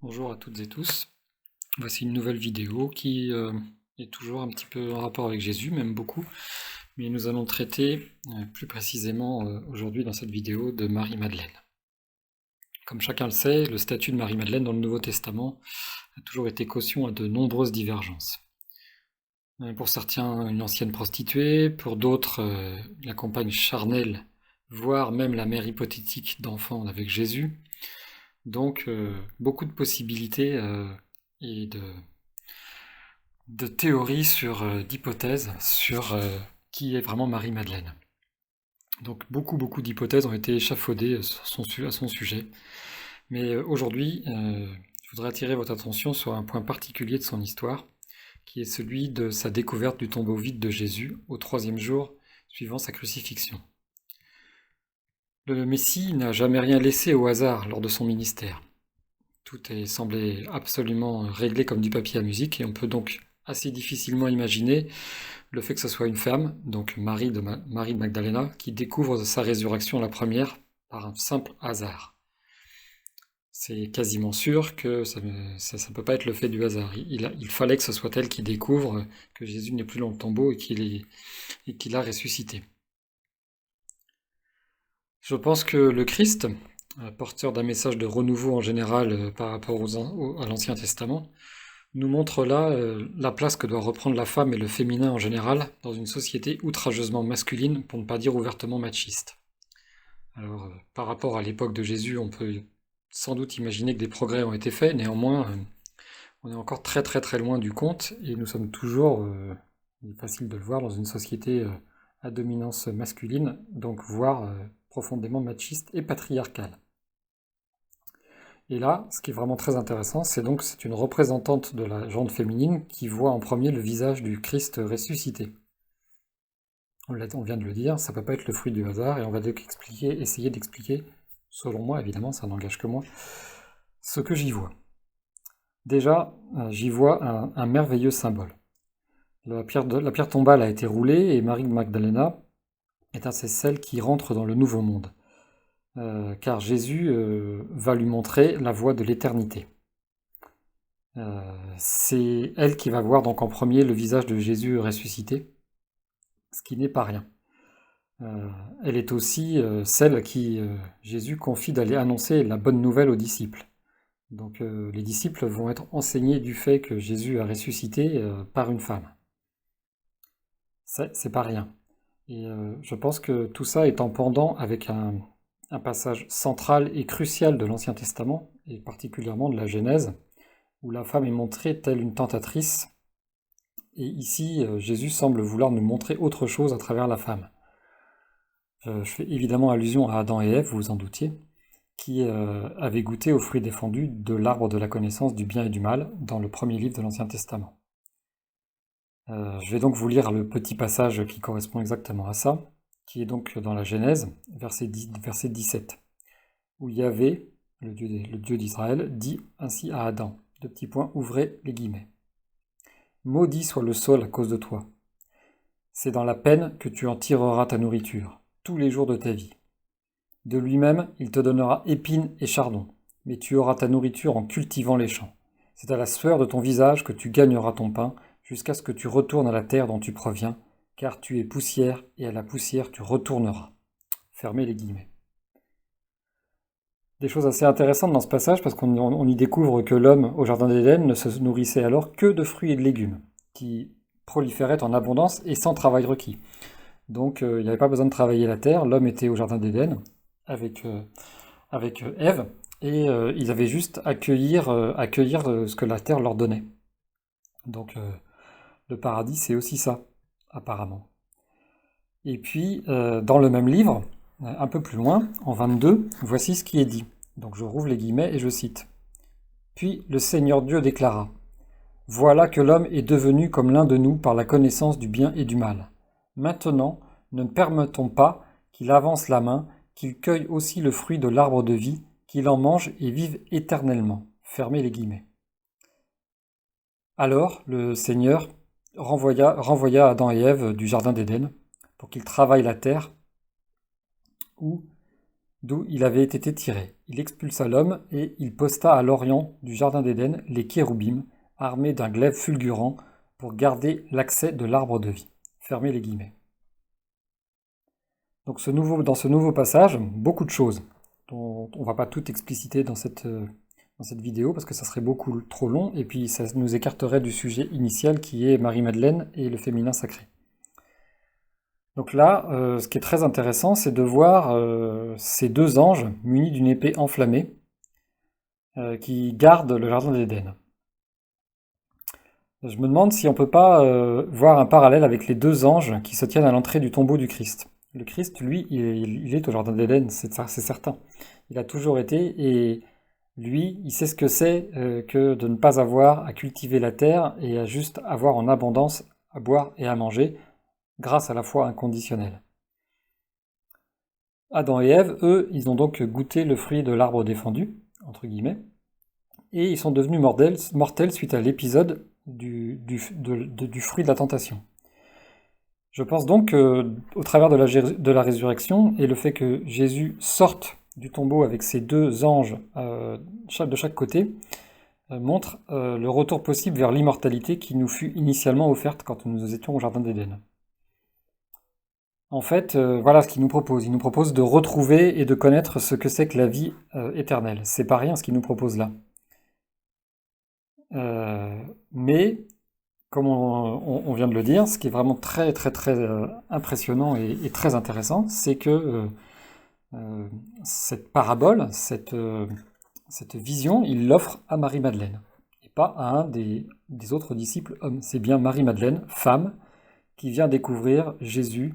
Bonjour à toutes et tous. Voici une nouvelle vidéo qui est toujours un petit peu en rapport avec Jésus, même beaucoup, mais nous allons traiter plus précisément aujourd'hui dans cette vidéo de Marie-Madeleine. Comme chacun le sait, le statut de Marie-Madeleine dans le Nouveau Testament a toujours été caution à de nombreuses divergences. Pour certains, une ancienne prostituée, pour d'autres, la compagne charnelle, voire même la mère hypothétique d'enfants avec Jésus. Donc, beaucoup de possibilités et de théories d'hypothèses sur qui est vraiment Marie-Madeleine. Donc beaucoup d'hypothèses ont été échafaudées à son sujet. Mais aujourd'hui, je voudrais attirer votre attention sur un point particulier de son histoire, qui est celui de sa découverte du tombeau vide de Jésus au 3e jour suivant sa crucifixion. Le Messie n'a jamais rien laissé au hasard lors de son ministère. Tout est semblé absolument réglé comme du papier à musique, et on peut donc assez difficilement imaginer le fait que ce soit une femme, donc Marie de Magdalena, qui découvre sa résurrection la première par un simple hasard. C'est quasiment sûr que ça ne peut pas être le fait du hasard. Il fallait que ce soit elle qui découvre que Jésus n'est plus dans le tombeau et qu'il a ressuscité. Je pense que le Christ, porteur d'un message de renouveau en général par rapport à l'Ancien Testament, nous montre là la place que doit reprendre la femme et le féminin en général dans une société outrageusement masculine, pour ne pas dire ouvertement machiste. Alors, par rapport à l'époque de Jésus, on peut sans doute imaginer que des progrès ont été faits, néanmoins, on est encore très loin du compte, et nous sommes toujours, il est facile de le voir, dans une société à dominance masculine, donc voire profondément machiste et patriarcale. Et là, ce qui est vraiment très intéressant, c'est une représentante de la gente féminine qui voit en premier le visage du Christ ressuscité. On vient de le dire, ça ne peut pas être le fruit du hasard, et on va donc essayer d'expliquer, selon moi évidemment, ça n'engage que moi, ce que j'y vois. Déjà, j'y vois un merveilleux symbole. La pierre tombale a été roulée, et Marie de Magdalena est celle qui rentre dans le nouveau monde. Car Jésus va lui montrer la voie de l'éternité. C'est elle qui va voir donc en premier le visage de Jésus ressuscité, ce qui n'est pas rien. Elle est aussi celle à qui Jésus confie d'aller annoncer la bonne nouvelle aux disciples. Donc les disciples vont être enseignés du fait que Jésus a ressuscité par une femme. C'est pas rien. Et je pense que tout ça est en pendant avec un passage central et crucial de l'Ancien Testament, et particulièrement de la Genèse, où la femme est montrée telle une tentatrice, et ici Jésus semble vouloir nous montrer autre chose à travers la femme. Je fais évidemment allusion à Adam et Ève, vous vous en doutiez, qui avaient goûté au fruit défendu de l'arbre de la connaissance du bien et du mal dans le premier livre de l'Ancien Testament. Je vais donc vous lire le petit passage qui correspond exactement à ça, qui est donc dans la Genèse, verset 17, où Yahvé, le Dieu d'Israël, dit ainsi à Adam, ouvrez les guillemets. Maudit soit le sol à cause de toi. C'est dans la peine que tu en tireras ta nourriture, tous les jours de ta vie. De lui-même, il te donnera épines et chardons, mais tu auras ta nourriture en cultivant les champs. C'est à la sueur de ton visage que tu gagneras ton pain, jusqu'à ce que tu retournes à la terre dont tu proviens, car tu es poussière, et à la poussière tu retourneras. Fermez les guillemets. Des choses assez intéressantes dans ce passage, parce qu'on y découvre que l'homme, au Jardin d'Éden, ne se nourrissait alors que de fruits et de légumes, qui proliféraient en abondance et sans travail requis. Donc il n'y avait pas besoin de travailler la terre, l'homme était au Jardin d'Éden avec Ève, et ils avaient juste à accueillir ce que la terre leur donnait. Donc le paradis, c'est aussi ça, apparemment. Et puis, dans le même livre, un peu plus loin, en 22, voici ce qui est dit. Donc je rouvre les guillemets et je cite. Puis le Seigneur Dieu déclara, voilà que l'homme est devenu comme l'un de nous par la connaissance du bien et du mal. Maintenant, ne permettons pas qu'il avance la main, qu'il cueille aussi le fruit de l'arbre de vie, qu'il en mange et vive éternellement. Fermez les guillemets. Alors le Seigneur renvoya Adam et Ève du Jardin d'Éden pour qu'ils travaillent la terre où d'où il avait été tiré. Il expulsa l'homme, et il posta à l'orient du jardin d'Éden les kéroubim, armés d'un glaive fulgurant, pour garder l'accès de l'arbre de vie. Fermez les guillemets. Donc dans ce nouveau passage, beaucoup de choses dont on ne va pas tout expliciter dans cette vidéo parce que ça serait beaucoup trop long et puis ça nous écarterait du sujet initial qui est Marie-Madeleine et le féminin sacré. Donc là, ce qui est très intéressant, c'est de voir ces deux anges munis d'une épée enflammée qui gardent le jardin d'Éden. Je me demande si on ne peut pas voir un parallèle avec les deux anges qui se tiennent à l'entrée du tombeau du Christ. Le Christ, lui, il est au jardin d'Éden, c'est certain. Il a toujours été, et lui, il sait ce que c'est que de ne pas avoir à cultiver la terre et à juste avoir en abondance à boire et à manger, grâce à la foi inconditionnelle. Adam et Ève, eux, ils ont donc goûté le fruit de l'arbre défendu, entre guillemets, et ils sont devenus mortels suite à l'épisode du fruit de la tentation. Je pense donc qu'au travers de la résurrection et le fait que Jésus sorte du tombeau avec ces deux anges de chaque côté, montre le retour possible vers l'immortalité qui nous fut initialement offerte quand nous étions au Jardin d'Éden. En fait, voilà ce qu'il nous propose. Il nous propose de retrouver et de connaître ce que c'est que la vie éternelle. C'est pas rien ce qu'il nous propose là. Mais comme on vient de le dire, ce qui est vraiment très très très impressionnant et très intéressant, c'est que cette parabole, cette vision, il l'offre à Marie-Madeleine, et pas à un des autres disciples hommes. C'est bien Marie-Madeleine, femme, qui vient découvrir Jésus,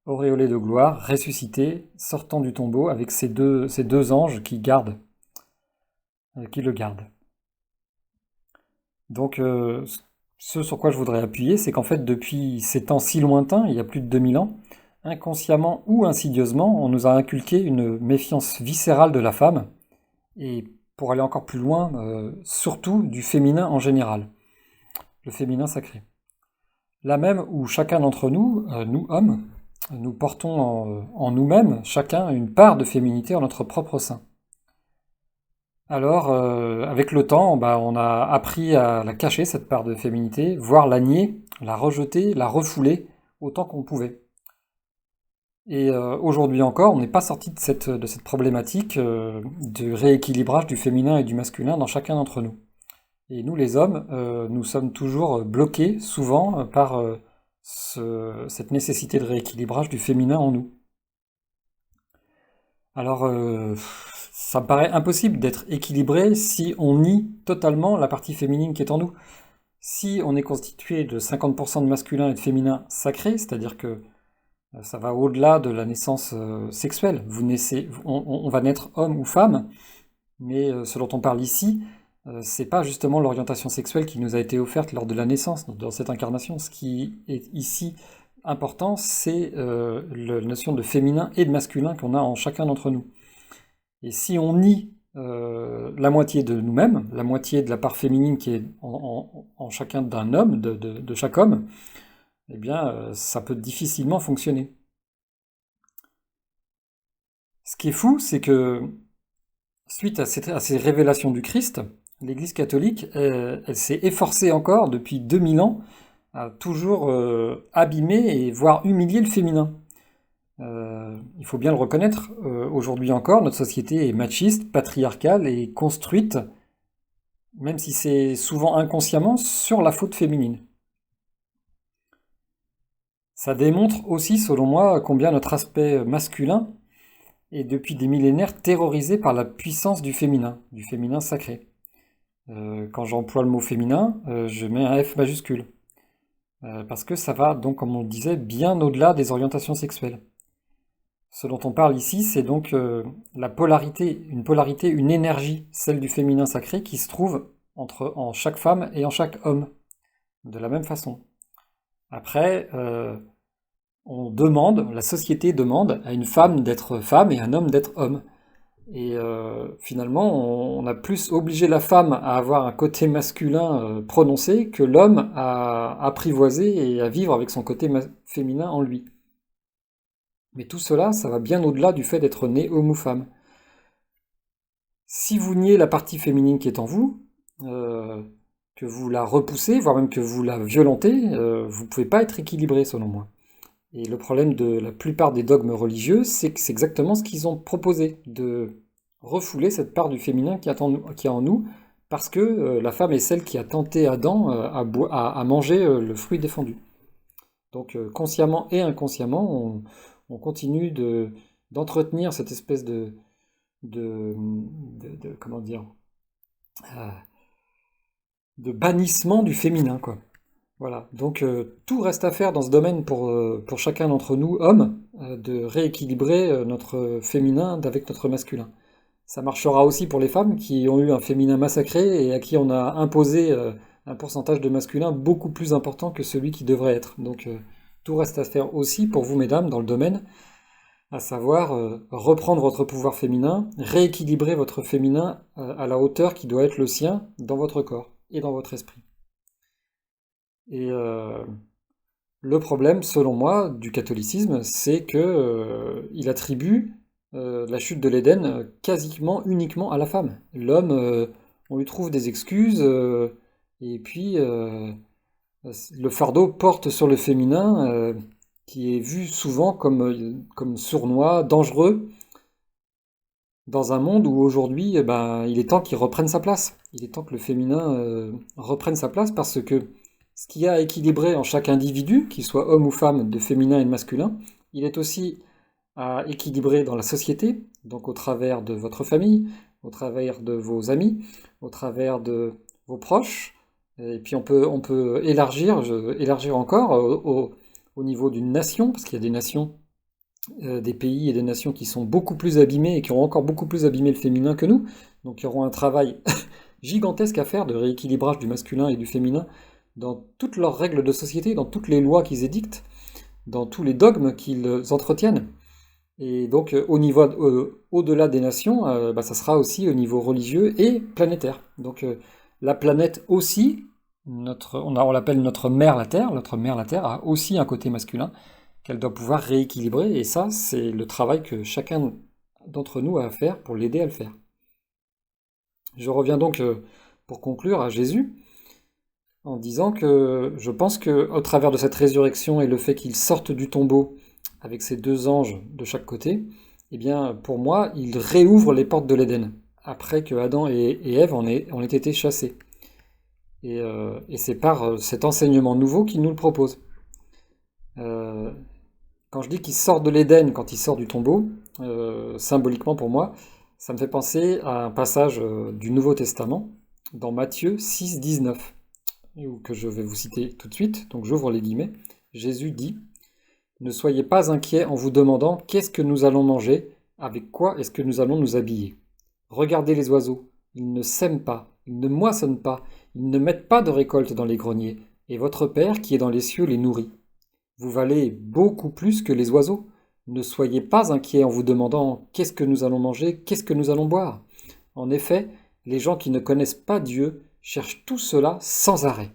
auréolé de gloire, ressuscité, sortant du tombeau, avec ces deux anges qui le gardent. Donc, ce sur quoi je voudrais appuyer, c'est qu'en fait, depuis ces temps si lointains, il y a plus de 2000 ans, inconsciemment ou insidieusement, on nous a inculqué une méfiance viscérale de la femme, et pour aller encore plus loin, surtout du féminin en général, le féminin sacré. Là même où chacun d'entre nous, nous hommes, nous portons en nous-mêmes, chacun, une part de féminité en notre propre sein. Alors, avec le temps, on a appris à la cacher, cette part de féminité, voire la nier, la rejeter, la refouler, autant qu'on pouvait. Et aujourd'hui encore, on n'est pas sorti de cette problématique de rééquilibrage du féminin et du masculin dans chacun d'entre nous. Et nous, les hommes, nous sommes toujours bloqués, souvent, par cette nécessité de rééquilibrage du féminin en nous. Alors, ça me paraît impossible d'être équilibré si on nie totalement la partie féminine qui est en nous. Si on est constitué de 50% de masculin et de féminin sacré, c'est-à-dire que ça va au-delà de la naissance sexuelle. On va naître homme ou femme, mais ce dont on parle ici, c'est pas justement l'orientation sexuelle qui nous a été offerte lors de la naissance, dans cette incarnation. Ce qui est ici important, c'est la notion de féminin et de masculin qu'on a en chacun d'entre nous. Et si on nie la moitié de nous-mêmes, la moitié de la part féminine qui est en chacun d'un homme, de chaque homme, eh bien, ça peut difficilement fonctionner. Ce qui est fou, c'est que, suite à ces révélations du Christ, l'Église catholique, elle s'est efforcée encore, depuis 2000 ans, à toujours abîmer et voire humilier le féminin. Il faut bien le reconnaître, aujourd'hui encore, notre société est machiste, patriarcale et construite, même si c'est souvent inconsciemment, sur la faute féminine. Ça démontre aussi, selon moi, combien notre aspect masculin est depuis des millénaires terrorisé par la puissance du féminin sacré. Quand j'emploie le mot féminin, je mets un F majuscule. Parce que ça va donc, comme on le disait, bien au-delà des orientations sexuelles. Ce dont on parle ici, c'est donc la polarité, une énergie, celle du féminin sacré, qui se trouve en chaque femme et en chaque homme, de la même façon. Après, la société demande à une femme d'être femme et à un homme d'être homme. Et finalement, on a plus obligé la femme à avoir un côté masculin prononcé que l'homme à apprivoiser et à vivre avec son côté féminin en lui. Mais tout cela, ça va bien au-delà du fait d'être né homme ou femme. Si vous niez la partie féminine qui est en vous, euh, que vous la repoussez, voire même que vous la violentez, vous ne pouvez pas être équilibré selon moi. Et le problème de la plupart des dogmes religieux, c'est que c'est exactement ce qu'ils ont proposé, de refouler cette part du féminin qui est en nous, parce que la femme est celle qui a tenté Adam à manger le fruit défendu. Donc consciemment et inconsciemment, on continue d'entretenir cette espèce comment dire, euh, de bannissement du féminin, quoi. Voilà, donc tout reste à faire dans ce domaine pour chacun d'entre nous, hommes, de rééquilibrer notre féminin avec notre masculin. Ça marchera aussi pour les femmes qui ont eu un féminin massacré et à qui on a imposé un pourcentage de masculin beaucoup plus important que celui qui devrait être. Donc tout reste à faire aussi pour vous, mesdames, dans le domaine, à savoir reprendre votre pouvoir féminin, rééquilibrer votre féminin à la hauteur qui doit être le sien dans votre corps et dans votre esprit. Et le problème, selon moi, du catholicisme, c'est que il attribue la chute de l'Éden quasiment uniquement à la femme. L'homme, on lui trouve des excuses, et puis le fardeau porte sur le féminin, qui est vu souvent comme sournois, dangereux, dans un monde où aujourd'hui, eh ben, il est temps qu'il reprenne sa place. Il est temps que le féminin reprenne sa place parce que ce qui a équilibré en chaque individu, qu'il soit homme ou femme, de féminin et de masculin, il est aussi à équilibrer dans la société, donc au travers de votre famille, au travers de vos amis, au travers de vos proches. Et puis on peut élargir encore au niveau d'une nation, parce qu'il y a des nations, des pays et des nations qui sont beaucoup plus abîmés et qui ont encore beaucoup plus abîmé le féminin que nous. Donc il y aura un travail gigantesque à faire de rééquilibrage du masculin et du féminin dans toutes leurs règles de société, dans toutes les lois qu'ils édictent, dans tous les dogmes qu'ils entretiennent. Et donc au-delà des nations, bah, ça sera aussi au niveau religieux et planétaire. Donc la planète aussi, on l'appelle notre mère la Terre a aussi un côté masculin qu'elle doit pouvoir rééquilibrer, et ça, c'est le travail que chacun d'entre nous a à faire pour l'aider à le faire. Je reviens donc, pour conclure, à Jésus, en disant que je pense qu'au travers de cette résurrection et le fait qu'il sorte du tombeau avec ses deux anges de chaque côté, eh bien, pour moi, il réouvre les portes de l'Éden, après que Adam et Ève en aient été chassés. Et c'est par cet enseignement nouveau qu'il nous le propose. Euh, Quand je dis qu'il sort de l'Éden, quand il sort du tombeau, symboliquement pour moi, ça me fait penser à un passage du Nouveau Testament, dans Matthieu 6, 19, que je vais vous citer tout de suite, donc j'ouvre les guillemets. Jésus dit: Ne soyez pas inquiets en vous demandant qu'est-ce que nous allons manger, avec quoi est-ce que nous allons nous habiller. Regardez les oiseaux, ils ne sèment pas, ils ne moissonnent pas, ils ne mettent pas de récolte dans les greniers, et votre Père qui est dans les cieux les nourrit. Vous valez beaucoup plus que les oiseaux. Ne soyez pas inquiets en vous demandant qu'est-ce que nous allons manger, qu'est-ce que nous allons boire. En effet, les gens qui ne connaissent pas Dieu cherchent tout cela sans arrêt.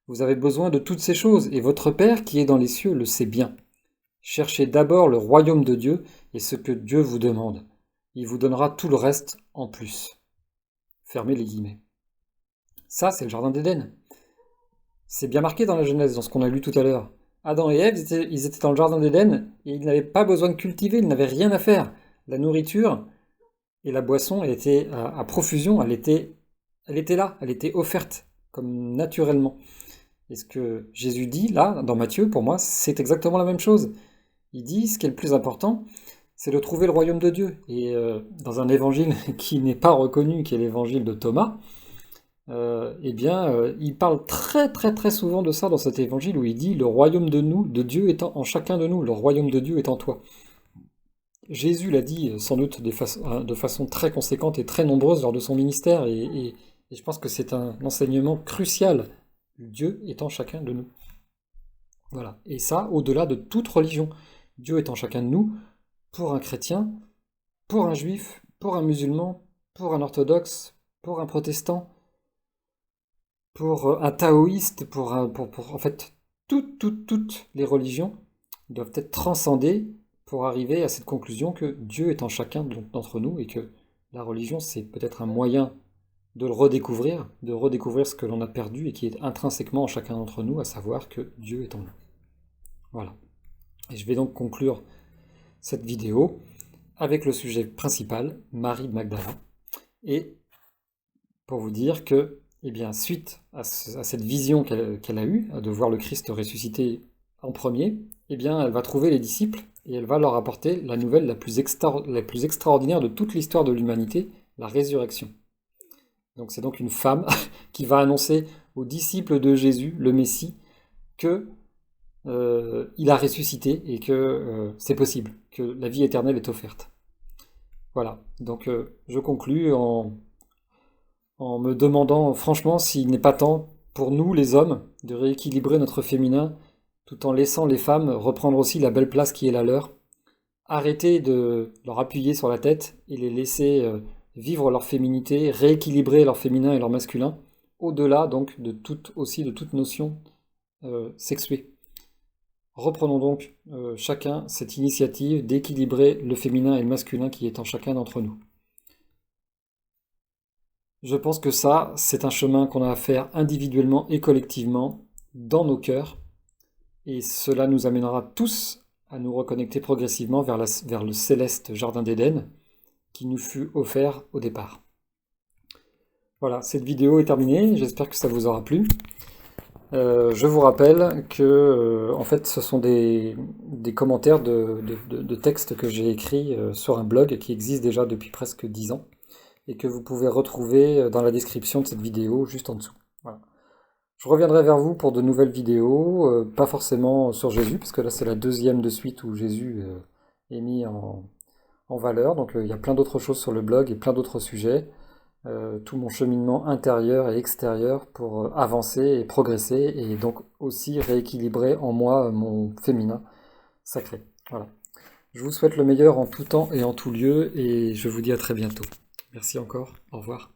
Vous avez besoin de toutes ces choses, et votre Père qui est dans les cieux le sait bien. Cherchez d'abord le royaume de Dieu et ce que Dieu vous demande. Il vous donnera tout le reste en plus. Fermez les guillemets. Ça, c'est le jardin d'Éden. C'est bien marqué dans la Genèse, dans ce qu'on a lu tout à l'heure. Adam et Ève, ils étaient dans le jardin d'Éden et ils n'avaient pas besoin de cultiver, ils n'avaient rien à faire. La nourriture et la boisson, elle était à profusion, elle était là, elle était offerte, comme naturellement. Et ce que Jésus dit là, dans Matthieu, pour moi, c'est exactement la même chose. Il dit, ce qui est le plus important, c'est de trouver le royaume de Dieu. Et dans un évangile qui n'est pas reconnu, qui est l'évangile de Thomas, eh bien, il parle très très très souvent de ça dans cet évangile où il dit le royaume de Dieu est en chacun de nous, le royaume de Dieu est en toi. Jésus l'a dit sans doute de façon très conséquente et très nombreuse lors de son ministère, et je pense que c'est un enseignement crucial. Dieu est en chacun de nous. Voilà. Et ça, au-delà de toute religion. Dieu est en chacun de nous, pour un chrétien, pour un juif, pour un musulman, pour un orthodoxe, pour un protestant, pour un taoïste, en fait, toutes les religions doivent être transcendées pour arriver à cette conclusion que Dieu est en chacun d'entre nous et que la religion, c'est peut-être un moyen de le redécouvrir, de redécouvrir ce que l'on a perdu et qui est intrinsèquement en chacun d'entre nous, à savoir que Dieu est en nous. Voilà. Et je vais donc conclure cette vidéo avec le sujet principal, Marie de Magdala, et pour vous dire que, eh bien, suite à cette vision qu'elle a eue, de voir le Christ ressuscité en premier, eh bien, elle va trouver les disciples et elle va leur apporter la nouvelle la plus extraordinaire de toute l'histoire de l'humanité, la résurrection. Donc c'est donc une femme qui va annoncer aux disciples de Jésus, le Messie, que il a ressuscité et que c'est possible, que la vie éternelle est offerte. Voilà, donc je conclus en me demandant franchement s'il n'est pas temps pour nous, les hommes, de rééquilibrer notre féminin tout en laissant les femmes reprendre aussi la belle place qui est la leur. Arrêter de leur appuyer sur la tête et les laisser vivre leur féminité, rééquilibrer leur féminin et leur masculin, au-delà donc de toute notion sexuée. Reprenons donc chacun cette initiative d'équilibrer le féminin et le masculin qui est en chacun d'entre nous. Je pense que ça, c'est un chemin qu'on a à faire individuellement et collectivement dans nos cœurs, et cela nous amènera tous à nous reconnecter progressivement vers le céleste jardin d'Éden qui nous fut offert au départ. Voilà, cette vidéo est terminée, j'espère que ça vous aura plu. Je vous rappelle que en fait, ce sont des commentaires de textes que j'ai écrits sur un blog qui existe déjà depuis presque 10 ans et que vous pouvez retrouver dans la description de cette vidéo juste en dessous. Voilà. Je reviendrai vers vous pour de nouvelles vidéos, pas forcément sur Jésus, parce que là c'est la deuxième de suite où Jésus est mis en valeur, donc il y a plein d'autres choses sur le blog et plein d'autres sujets. Tout mon cheminement intérieur et extérieur pour avancer et progresser et donc aussi rééquilibrer en moi mon féminin sacré. Voilà. Je vous souhaite le meilleur en tout temps et en tout lieu et je vous dis à très bientôt. Merci encore, au revoir.